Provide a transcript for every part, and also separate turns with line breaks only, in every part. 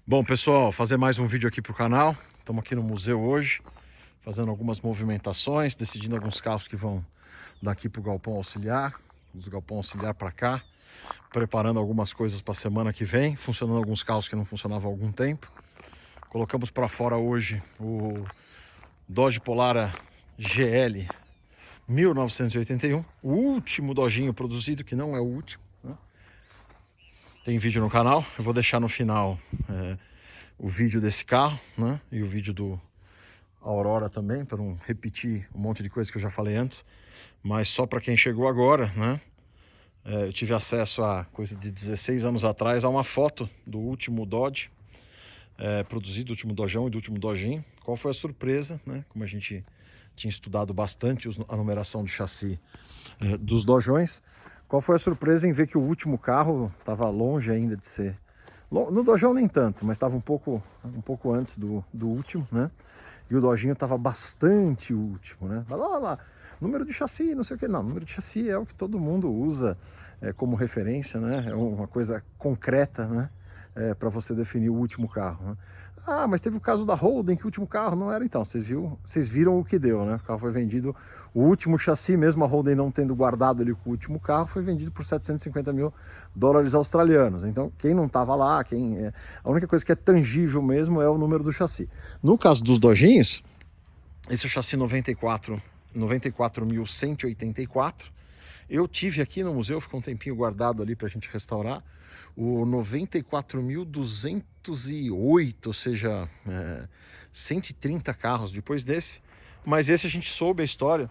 Bom, pessoal, fazer mais um vídeo aqui para o canal. Estamos aqui no museu hoje, fazendo algumas movimentações, decidindo alguns carros que vão daqui para o galpão auxiliar, do galpão auxiliar para cá, preparando algumas coisas para a semana que vem, funcionando alguns carros que não funcionavam há algum tempo. Colocamos para fora hoje o Dodge Polara GL 1981, o último Dodginho produzido, que não é o último, né? Tem vídeo no canal, eu vou deixar no final o vídeo desse carro, né? E o vídeo do Aurora também, para não repetir um monte de coisa que eu já falei antes. Mas só para quem chegou agora, né? Eu tive acesso a coisa de 16 anos atrás a uma foto do último Dodge produzido, do último Dodgeão e do último Dodginho. Qual foi a surpresa, né? Como a gente tinha estudado bastante a numeração de chassi dos Dodgeões, qual foi a surpresa em ver que o último carro estava longe ainda de ser... No Dodgeão nem tanto, mas estava um pouco antes do último, né? E o Dodginho estava bastante último, né? Lá, número de chassi, não sei o que. Não, número de chassi é o que todo mundo usa como referência, né? É uma coisa concreta, né? Para você definir o último carro, né? Ah, mas teve o caso da Holden, que o último carro não era. Então, vocês viram o que deu, né? O carro foi vendido, o último chassi, mesmo a Holden não tendo guardado ali com o último carro, foi vendido por 750 mil dólares australianos. Então, quem não estava lá, a única coisa que é tangível mesmo é o número do chassi. No caso dos Dodginhos, esse é o chassi 94.184. Eu tive aqui no museu, ficou um tempinho guardado ali para a gente restaurar, o 94.208, ou seja, 130 carros depois desse. Mas esse a gente soube a história,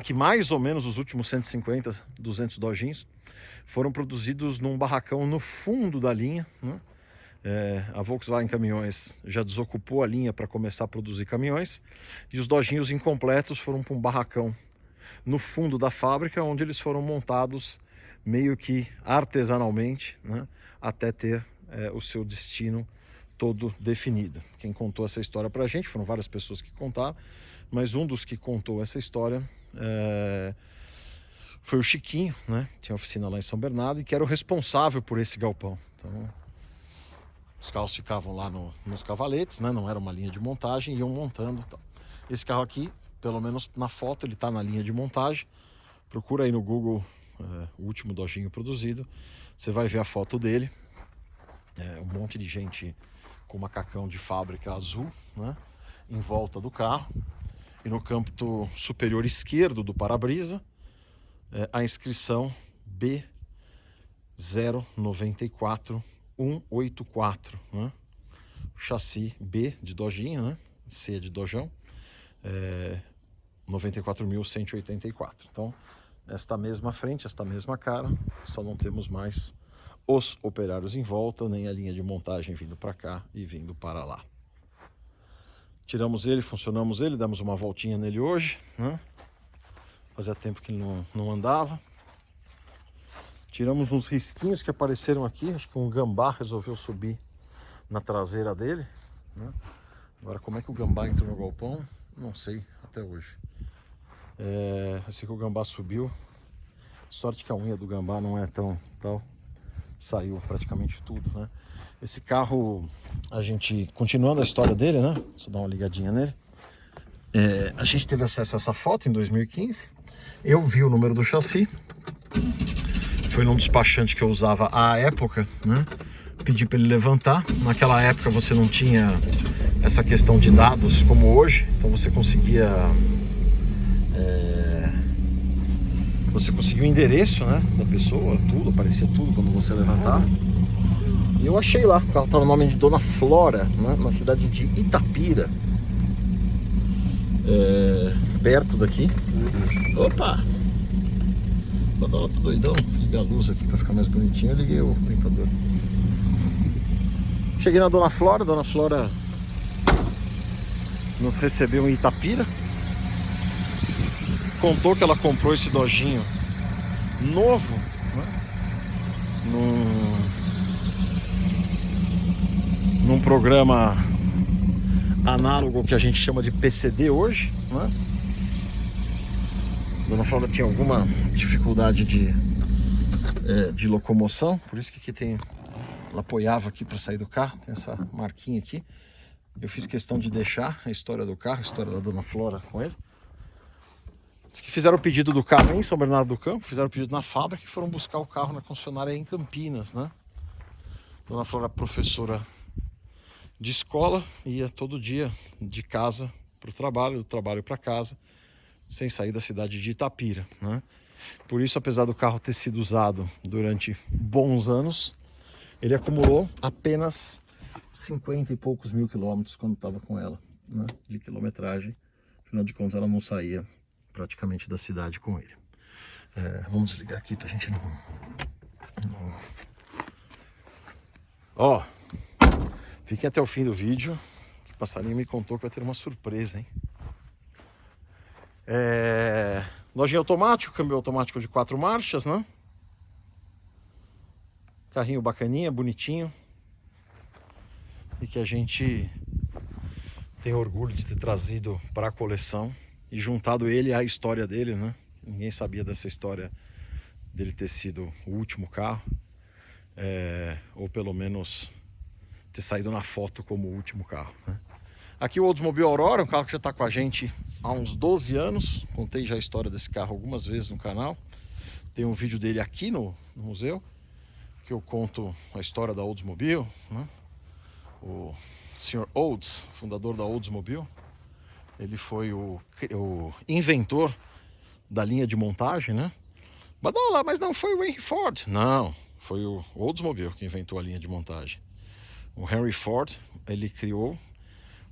que mais ou menos os últimos 150, 200 Dodginhos foram produzidos num barracão no fundo da linha, né? A Volkswagen Caminhões já desocupou a linha para começar a produzir caminhões, e os Dodginhos incompletos foram para um barracão no fundo da fábrica, onde eles foram montados meio que artesanalmente, né, até ter o seu destino todo definido. Quem contou essa história pra gente, foram várias pessoas que contaram, mas um dos que contou essa história foi o Chiquinho, né? Tinha oficina lá em São Bernardo e que era o responsável por esse galpão. Então, os carros ficavam lá nos cavaletes, né? Não era uma linha de montagem, iam montando. Então. Esse carro aqui, pelo menos na foto, ele está na linha de montagem. Procura aí no Google o último Dodginho produzido. Você vai ver a foto dele. Um monte de gente com macacão de fábrica azul, né? Em volta do carro. E no canto superior esquerdo do para-brisa, a inscrição B094184, né? Chassi B de Dodginho, né? C de Dodgeão, 94.184. Então, esta mesma frente, esta mesma cara, só não temos mais os operários em volta, nem a linha de montagem vindo para cá e vindo para lá. Tiramos ele, funcionamos ele, demos uma voltinha nele hoje, né? Fazia tempo que ele não andava. Tiramos uns risquinhos que apareceram aqui, acho que um gambá resolveu subir na traseira dele, né? Agora, como é que o gambá entrou no galpão, não sei até hoje. Eu sei que o gambá subiu. Sorte que a unha do gambá não é tão tal. Saiu praticamente tudo, né? Esse carro, a gente, continuando a história dele, né? Deixa eu dar uma ligadinha nele. A gente teve acesso a essa foto em 2015. Eu vi o número do chassi. Foi num despachante que eu usava à época, né? Pedi para ele levantar. Naquela época você não tinha essa questão de dados como hoje. Então você conseguia... Você conseguiu o endereço, né, da pessoa, tudo, aparecia tudo quando você levantava. E eu achei lá, o carro estava no nome de Dona Flora, né, na cidade de Itapira, perto daqui. Opa! Quando ela tá doidão, liga a luz aqui para ficar mais bonitinho, eu liguei o limpador. Cheguei na Dona Flora nos recebeu em Itapira. Contou que ela comprou esse Dodginho novo, né? Num programa análogo que a gente chama de PCD hoje, né? Dona Flora tinha alguma dificuldade de locomoção, por isso que aqui tem ela apoiava aqui para sair do carro, tem essa marquinha aqui. Eu fiz questão de deixar a história do carro, a história da Dona Flora com ele. Diz que fizeram o pedido do carro em São Bernardo do Campo, fizeram o pedido na fábrica e foram buscar o carro na concessionária em Campinas, né? Dona Flora, professora de escola, ia todo dia de casa para o trabalho, do trabalho para casa, sem sair da cidade de Itapira, né? Por isso, apesar do carro ter sido usado durante bons anos, ele acumulou apenas 50 e poucos mil quilômetros quando estava com ela, né, de quilometragem. Afinal de contas, ela não saía praticamente da cidade com ele. Vamos desligar aqui pra gente não... Ó, fiquem até o fim do vídeo, que o passarinho me contou que vai ter uma surpresa, hein? Lojinha automático, câmbio automático de 4 marchas, né? Carrinho bacaninha, bonitinho. E que a gente tem orgulho de ter trazido para a coleção e juntado ele à história dele, né? Ninguém sabia dessa história dele ter sido o último carro, ou pelo menos ter saído na foto como o último carro, né? Aqui o Oldsmobile Aurora, um carro que já está com a gente há uns 12 anos. Contei já a história desse carro algumas vezes no canal. Tem um vídeo dele aqui no museu, que eu conto a história da Oldsmobile, né? O Sr. Olds, fundador da Oldsmobile, ele foi o inventor da linha de montagem, né? Badola, mas não foi o Henry Ford. Não, foi o Oldsmobile que inventou a linha de montagem. O Henry Ford, ele criou,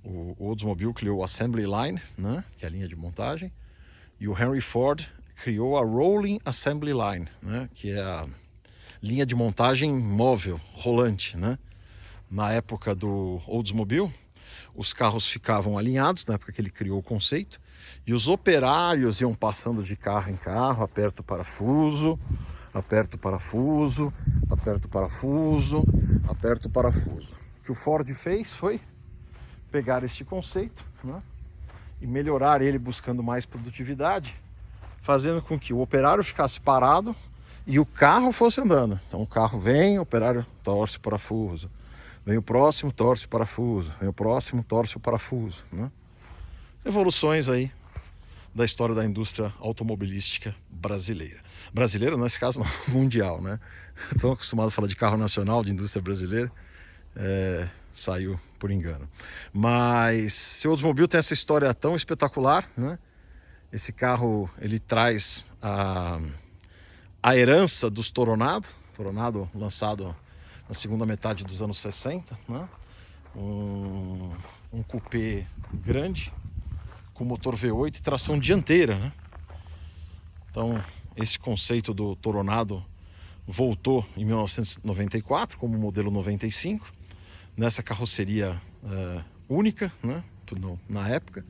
o Oldsmobile criou o Assembly Line, né? Que é a linha de montagem. E o Henry Ford criou a Rolling Assembly Line, né? Que é a linha de montagem móvel, rolante, né? Na época do Oldsmobile, os carros ficavam alinhados, na época que ele criou o conceito, e os operários iam passando de carro em carro, aperta o parafuso, aperta o parafuso, aperta o parafuso, aperta o parafuso. O que o Ford fez foi pegar este conceito, né, e melhorar ele buscando mais produtividade, fazendo com que o operário ficasse parado e o carro fosse andando. Então o carro vem, o operário torce o parafuso. Vem o próximo, torce o parafuso. Vem o próximo, torce o parafuso, né? Evoluções aí da história da indústria automobilística brasileira. Brasileira, nesse caso, não, mundial, né? Estou acostumado a falar de carro nacional, de indústria brasileira. Saiu por engano. Mas seu Oldsmobile tem essa história tão espetacular, né? Esse carro, ele traz a herança dos Toronado. Toronado lançado na segunda metade dos anos 60, né? Um coupé grande, com motor V8 e tração dianteira, né? Então, esse conceito do Toronado voltou em 1994, como modelo 95, nessa carroceria única, né? Na época,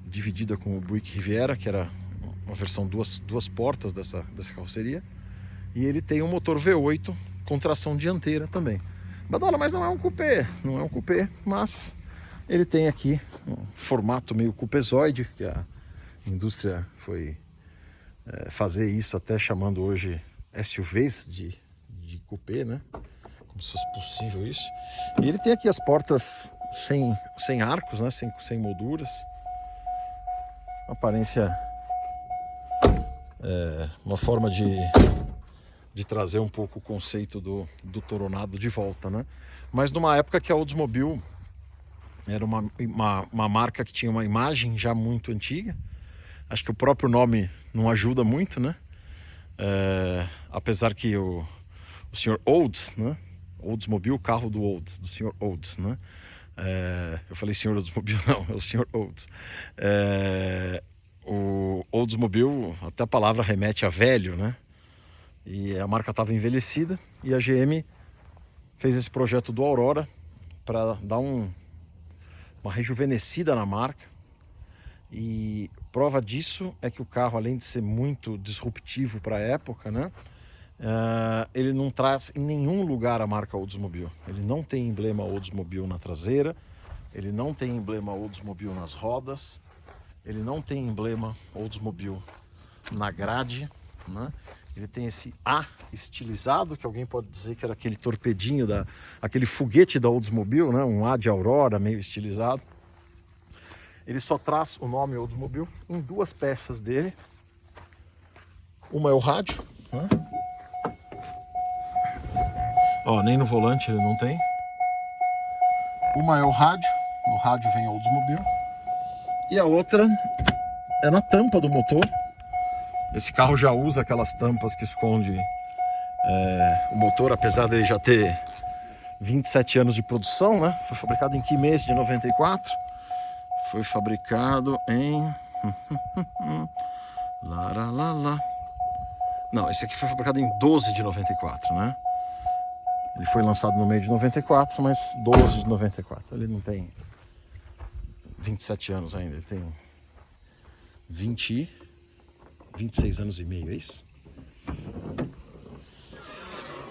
dividida com o Buick Riviera, que era uma versão duas portas dessa carroceria, e ele tem um motor V8 com tração dianteira também. Badola, mas não é um coupé, não é um coupé, mas ele tem aqui um formato meio coupézoide, que a indústria foi fazer isso até chamando hoje SUVs de coupé, né? Como se fosse possível isso. E ele tem aqui as portas sem arcos, né? Sem molduras. Aparência, uma forma de trazer um pouco o conceito do Toronado de volta, né? Mas numa época que a Oldsmobile era uma marca que tinha uma imagem já muito antiga. Acho que o próprio nome não ajuda muito, né? Apesar que o Sr. Olds, né? Oldsmobile, carro do Olds, do Sr. Olds, né? Eu falei Sr. Oldsmobile, não, é o Sr. Olds. O Oldsmobile, até a palavra remete a velho, né? E a marca estava envelhecida e a GM fez esse projeto do Aurora para dar uma rejuvenescida na marca. E prova disso é que o carro, além de ser muito disruptivo para a época, né, ele não traz em nenhum lugar a marca Oldsmobile. Ele não tem emblema Oldsmobile na traseira, ele não tem emblema Oldsmobile nas rodas, ele não tem emblema Oldsmobile na grade, né? Ele tem esse A estilizado, que alguém pode dizer que era aquele torpedinho, aquele foguete da Oldsmobile, né? Um A de Aurora meio estilizado. Ele só traz o nome Oldsmobile em duas peças dele. Uma é o rádio, né? Ó, nem no volante ele não tem. Uma é o rádio, no rádio vem Oldsmobile. E a outra é na tampa do motor. Esse carro já usa aquelas tampas que esconde o motor, apesar dele já ter 27 anos de produção, né? Foi fabricado em que mês de 94? Foi fabricado em... Não, esse aqui foi fabricado em 12 de 94, né? Ele foi lançado no meio de 94, mas 12 de 94. Ele não tem 27 anos ainda, ele tem 26 anos e meio, é isso?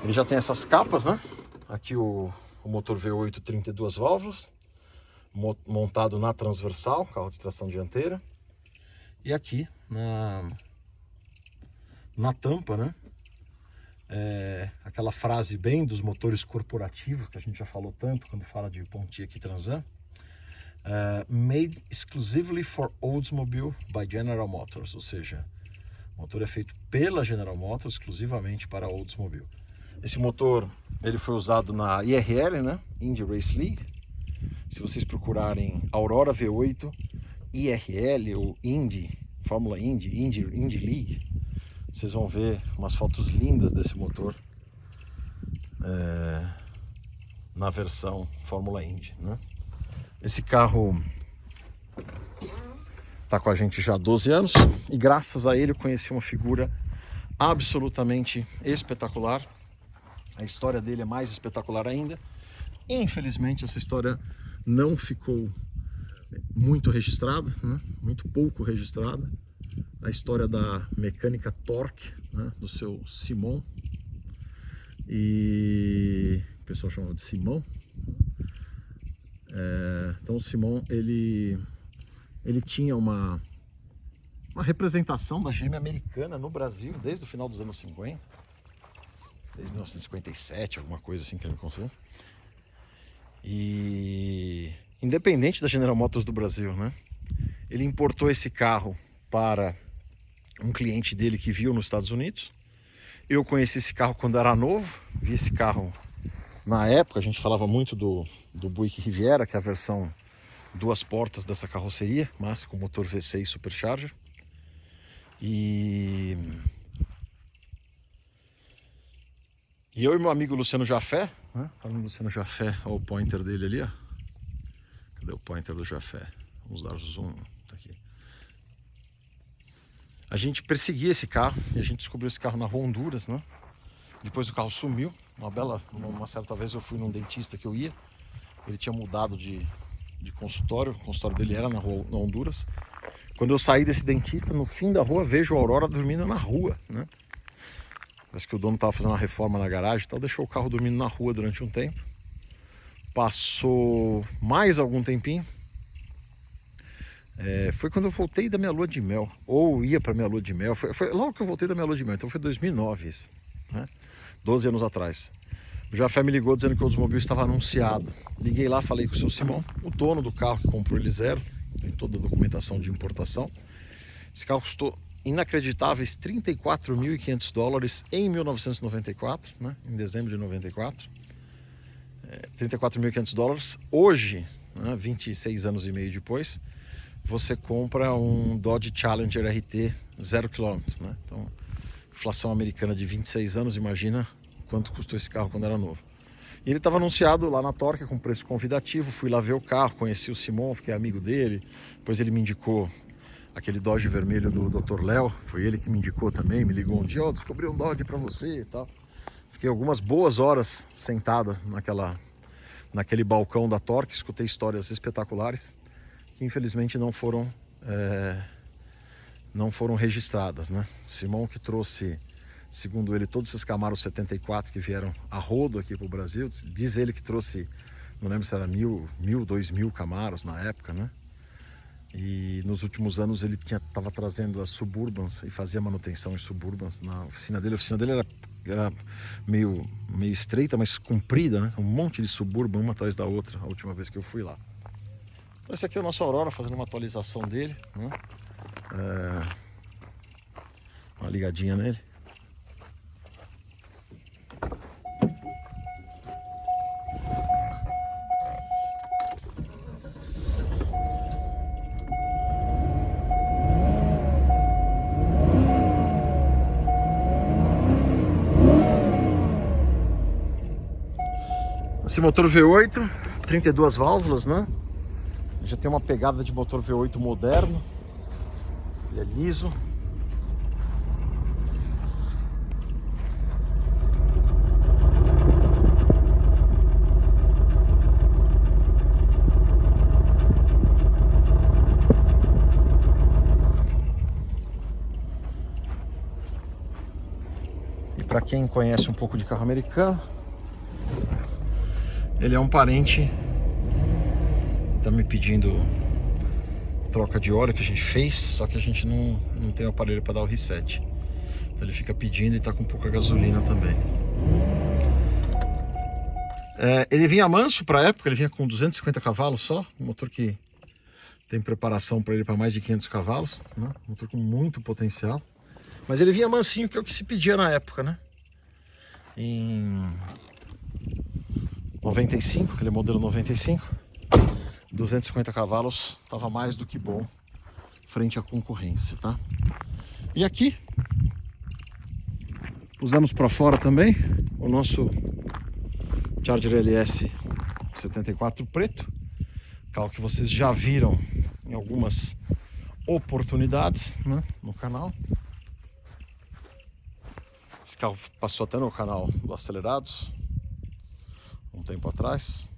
Ele já tem essas capas, né? Aqui o motor V8 32 válvulas, montado na transversal, carro de tração dianteira. E aqui na tampa, né? Aquela frase bem dos motores corporativos, que a gente já falou tanto quando fala de Pontiac e Trans-Am. Made exclusively for Oldsmobile by General Motors, ou seja, o motor é feito pela General Motors exclusivamente para Oldsmobile. Esse motor ele foi usado na IRL, né? Indy Race League. Se vocês procurarem Aurora V8 IRL ou Indy, Fórmula Indy League, vocês vão ver umas fotos lindas desse motor na versão Fórmula Indy, né? Esse carro está com a gente já há 12 anos e graças a ele eu conheci uma figura absolutamente espetacular. A história dele é mais espetacular ainda. Infelizmente essa história não ficou muito registrada, né? Muito pouco registrada. A história da mecânica Torque, né? Do seu Simon. E o pessoal chamava de Simão. Então o Simon ele tinha uma representação da GM americana no Brasil desde o final dos anos 50, desde 1957, alguma coisa assim que ele me contou. E independente da General Motors do Brasil, né? Ele importou esse carro para um cliente dele que viu nos Estados Unidos. Eu conheci esse carro quando era novo, vi esse carro na época, a gente falava muito do Buick Riviera, que é a versão duas portas dessa carroceria, mas com motor V6 Supercharger. E eu e meu amigo Luciano Jafé, né? Falando do Luciano Jafé, olha o pointer dele ali, ó. Cadê o pointer do Jafé? Vamos dar o zoom, tá aqui. A gente perseguia esse carro e a gente descobriu esse carro na rua Honduras, né? Depois o carro sumiu. Uma certa vez eu fui num dentista que eu ia, ele tinha mudado de consultório, o consultório dele era na rua na Honduras. Quando eu saí desse dentista, no fim da rua, vejo a Aurora dormindo na rua, né? Parece que o dono estava fazendo uma reforma na garagem e tal, deixou o carro dormindo na rua durante um tempo. Passou mais algum tempinho. Foi quando eu voltei da minha lua de mel, ou ia para minha lua de mel, foi logo que eu voltei da minha lua de mel, então foi 2009 isso, né? 12 anos atrás. O Jafé me ligou dizendo que o Oldsmobile estava anunciado. Liguei lá, falei com o seu Simão, o dono do carro que comprou ele zero, tem toda a documentação de importação. Esse carro custou inacreditáveis $34.500 em 1994, né? Em dezembro de 94. $34.500. Hoje, né, 26 anos e meio depois, você compra um Dodge Challenger RT 0 km, né? Então, inflação americana de 26 anos, imagina quanto custou esse carro quando era novo. E ele estava anunciado lá na Torque com preço convidativo, fui lá ver o carro, conheci o Simon, fiquei amigo dele, depois ele me indicou aquele Dodge vermelho do Dr. Léo, foi ele que me indicou também, me ligou um dia, descobri um Dodge para você e tal. Fiquei algumas boas horas sentada naquele balcão da Torque, escutei histórias espetaculares que infelizmente não foram registradas, né? Simão que trouxe, segundo ele, todos esses Camaro 74 que vieram a rodo aqui para o Brasil, diz ele que trouxe, não lembro se era 1.000, 2.000 Camaros na época, né? E nos últimos anos ele estava trazendo as Suburbans e fazia manutenção em Suburbans na oficina dele. A oficina dele era meio estreita, mas comprida, né? Um monte de Suburban, uma atrás da outra, a última vez que eu fui lá. Então esse aqui é o nosso Aurora, fazendo uma atualização dele, né? Uma ligadinha nele. Esse motor V8, 32 válvulas, né? Já tem uma pegada de motor V8 moderno. Ele é liso. E para quem conhece um pouco de carro americano, ele é um parente, tá me pedindo troca de óleo que a gente fez, só que a gente não tem o aparelho para dar o reset. Então ele fica pedindo e tá com pouca gasolina também. Ele vinha manso para a época, ele vinha com 250 cavalos só, um motor que tem preparação para ele para mais de 500 cavalos, né? Um motor com muito potencial. Mas ele vinha mansinho, que é o que se pedia na época, né? Em 95, aquele modelo 95, 250 cavalos, estava mais do que bom frente à concorrência, tá? E aqui, pusemos para fora também o nosso Charger LS 74 preto, carro que vocês já viram em algumas oportunidades, né, no canal. Esse carro passou até no canal do Acelerados um tempo atrás,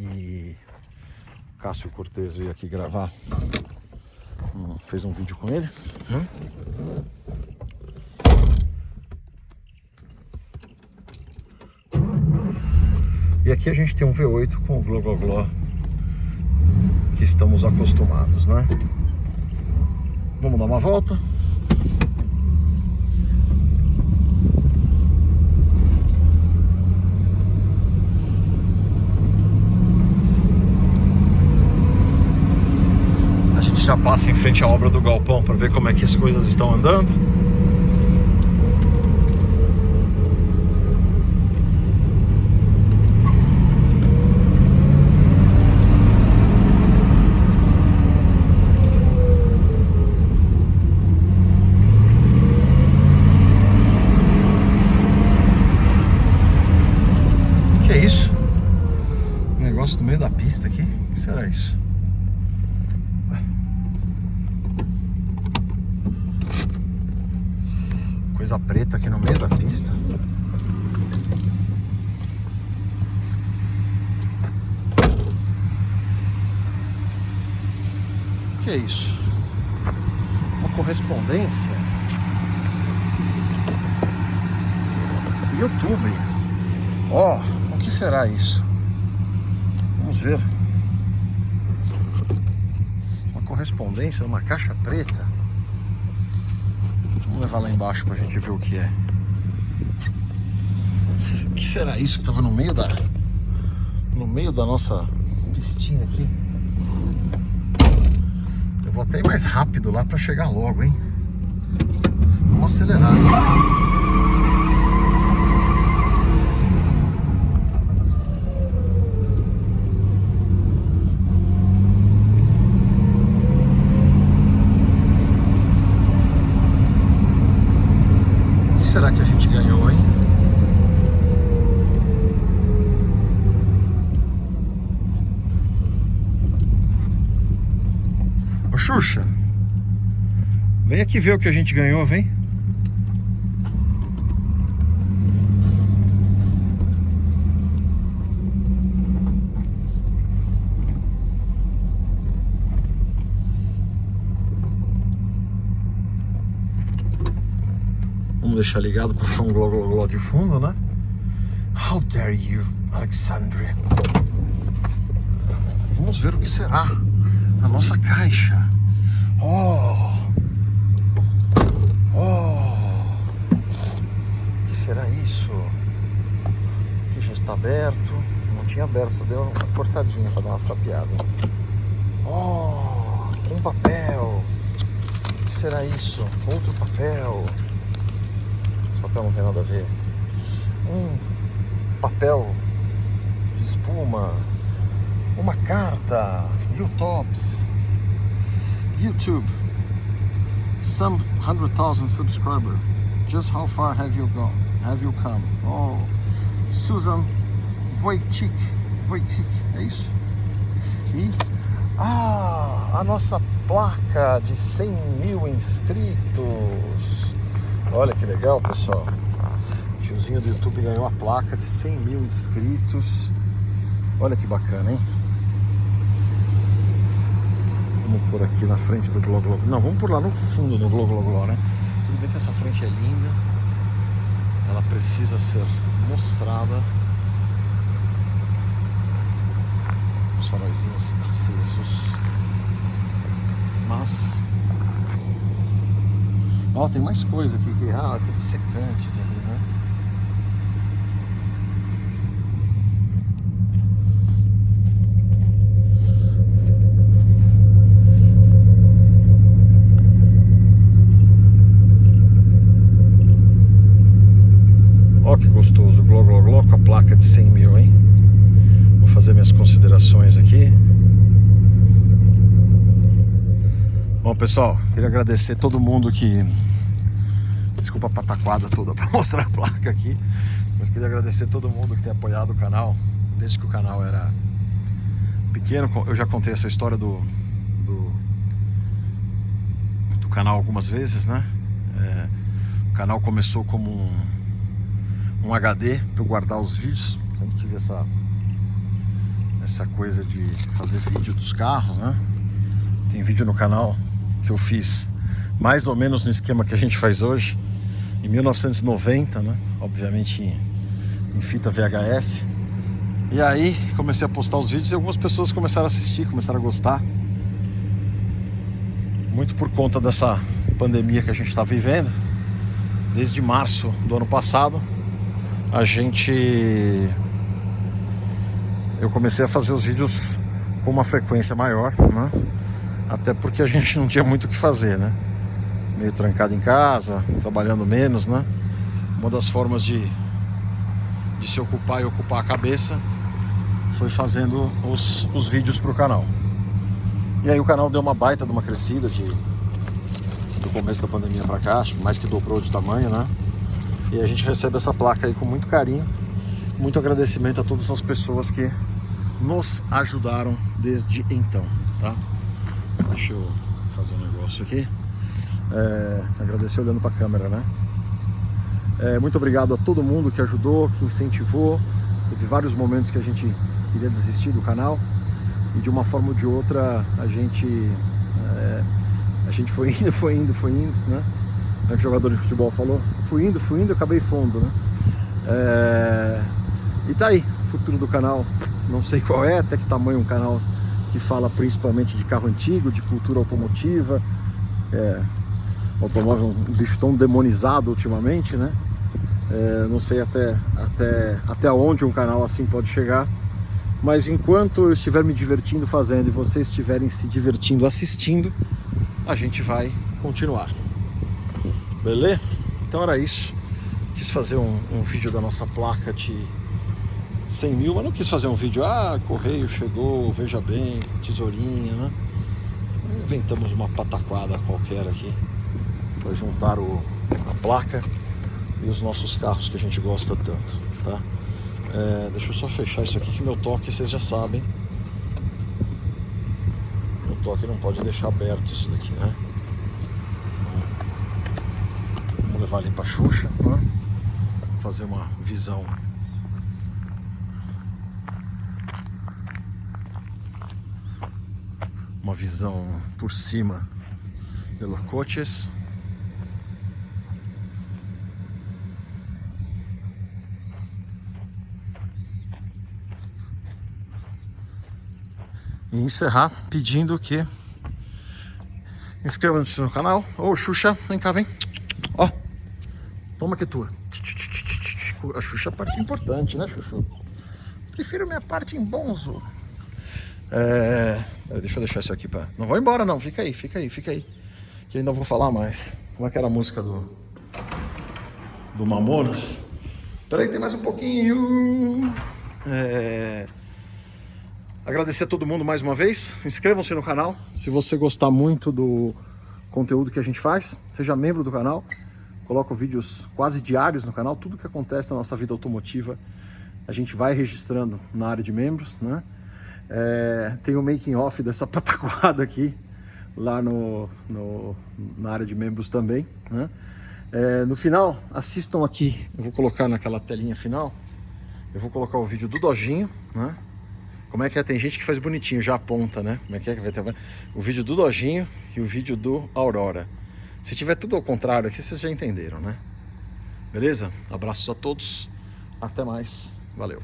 e Cássio Cortez veio aqui gravar, fez um vídeo com ele, né? E aqui a gente tem um V8 com o Gló que estamos acostumados, né? Vamos dar uma volta. Já passa em frente à obra do galpão para ver como é que as coisas estão andando. Que é isso? Um negócio no meio da pista aqui? O que será isso? Coisa preta aqui no meio da pista. Que é isso? Uma correspondência. YouTube. Ó, o que será isso? Vamos ver. Uma correspondência numa caixa preta. Vamos levar lá embaixo pra gente ver o que é. O que será isso que tava no meio da nossa pistinha aqui? Eu vou até ir mais rápido lá pra chegar logo, hein? Vamos acelerar. O que será que a gente ganhou, hein? Ô Xuxa, vem aqui ver o que a gente ganhou, vem. Vamos deixar ligado para ficar um gló de fundo, né? How dare you, Alexandria? Vamos ver o que será. a nossa caixa. Oh! O que será isso? Aqui já está aberto. Não tinha aberto, só deu uma cortadinha para dar uma sapiada. Oh! Um papel. O que será isso? Outro papel. Esse papel não tem nada a ver. Papel de espuma. Uma carta. YouTube. Some 100,000 subscribers. Just how far have you gone? Have you come? Oh, Susan Wojcik, é isso? E a nossa placa de 100 mil inscritos. Olha que legal, pessoal. O tiozinho do YouTube ganhou a placa de 100 mil inscritos. Olha que bacana, hein? Vamos por aqui na frente do Glo Glo. Não, vamos por lá no fundo do Glo Glo Glo, né? Tudo bem que essa frente é linda. Ela precisa ser mostrada. Os faróizinhos acesos. Mas... ó, tem mais coisa aqui. Aqueles secantes ali, né? Ó que gostoso, Glo Glo Glo com a placa de 100 mil, hein? Vou fazer minhas considerações aqui. Bom, pessoal, queria agradecer todo mundo que... desculpa a pataquada toda para mostrar a placa aqui. Mas queria agradecer todo mundo que tem apoiado o canal. Desde que o canal era pequeno. Eu já contei essa história do canal algumas vezes, né? O canal começou como um HD para eu guardar os vídeos. Sempre tive essa coisa de fazer vídeo dos carros, né? Tem vídeo no canal que eu fiz mais ou menos no esquema que a gente faz hoje, em 1990, né? Obviamente em fita VHS. E aí comecei a postar os vídeos e algumas pessoas começaram a assistir, começaram a gostar. Muito por conta dessa pandemia que a gente está vivendo. Desde março do ano passado, eu comecei a fazer os vídeos com uma frequência maior, né? Até porque a gente não tinha muito o que fazer, né? Meio trancado em casa, trabalhando menos, né? Uma das formas de se ocupar e ocupar a cabeça foi fazendo os vídeos para o canal. E aí o canal deu uma baita de uma crescida do começo da pandemia para cá, acho que mais que dobrou de tamanho, né? E a gente recebe essa placa aí com muito carinho, muito agradecimento a todas as pessoas que nos ajudaram desde então, tá? Deixa eu fazer um negócio aqui. Agradecer olhando para a câmera, né? Muito obrigado a todo mundo que ajudou, que incentivou. Teve vários momentos que a gente queria desistir do canal e de uma forma ou de outra a gente foi indo, né? O jogador de futebol falou, fui indo, acabei fundo, né? E tá aí, o futuro do canal, não sei qual é, até que tamanho um canal que fala principalmente de carro antigo, de cultura automotiva. Automóvel é um bicho tão demonizado ultimamente, né? Não sei até onde um canal assim pode chegar, mas enquanto eu estiver me divertindo fazendo e vocês estiverem se divertindo assistindo, a gente vai continuar. Beleza? Então era isso. Quis fazer um vídeo da nossa placa de 100 mil, mas não quis fazer um vídeo, correio chegou, veja bem, tesourinha, né? Inventamos uma pataquada qualquer aqui para juntar a placa e os nossos carros que a gente gosta tanto, tá? Deixa eu só fechar isso aqui que meu toque, vocês já sabem. Meu toque não pode deixar aberto isso daqui, né? Vamos levar ali pra Xuxa, né? Fazer uma visão por cima pelos coches. E encerrar pedindo que inscreva-se no canal. Ô, Xuxa, vem cá, vem. Ó, toma que é tua. A Xuxa é a parte importante, né, Xuxu? Prefiro minha parte em bonzo. Deixa eu deixar isso aqui pra... Não vou embora não, fica aí. Que ainda vou falar mais. Como é que era a música do Mamonas? Peraí, tem mais um pouquinho. Agradecer a todo mundo mais uma vez. Inscrevam-se no canal. Se você gostar muito do conteúdo que a gente faz, seja membro do canal. Coloco vídeos quase diários no canal. Tudo que acontece na nossa vida automotiva a gente vai registrando na área de membros, né? Tem o making off dessa pataquada aqui lá na área de membros também, né? No final, assistam aqui. Eu vou colocar naquela telinha final. Eu vou colocar o vídeo do Dojinho, né? Como é que é? Tem gente que faz bonitinho, já aponta, né? Como é que vai ter o vídeo do Dojinho e o vídeo do Aurora. Se tiver tudo ao contrário aqui, vocês já entenderam, né? Beleza? Abraços a todos. Até mais. Valeu.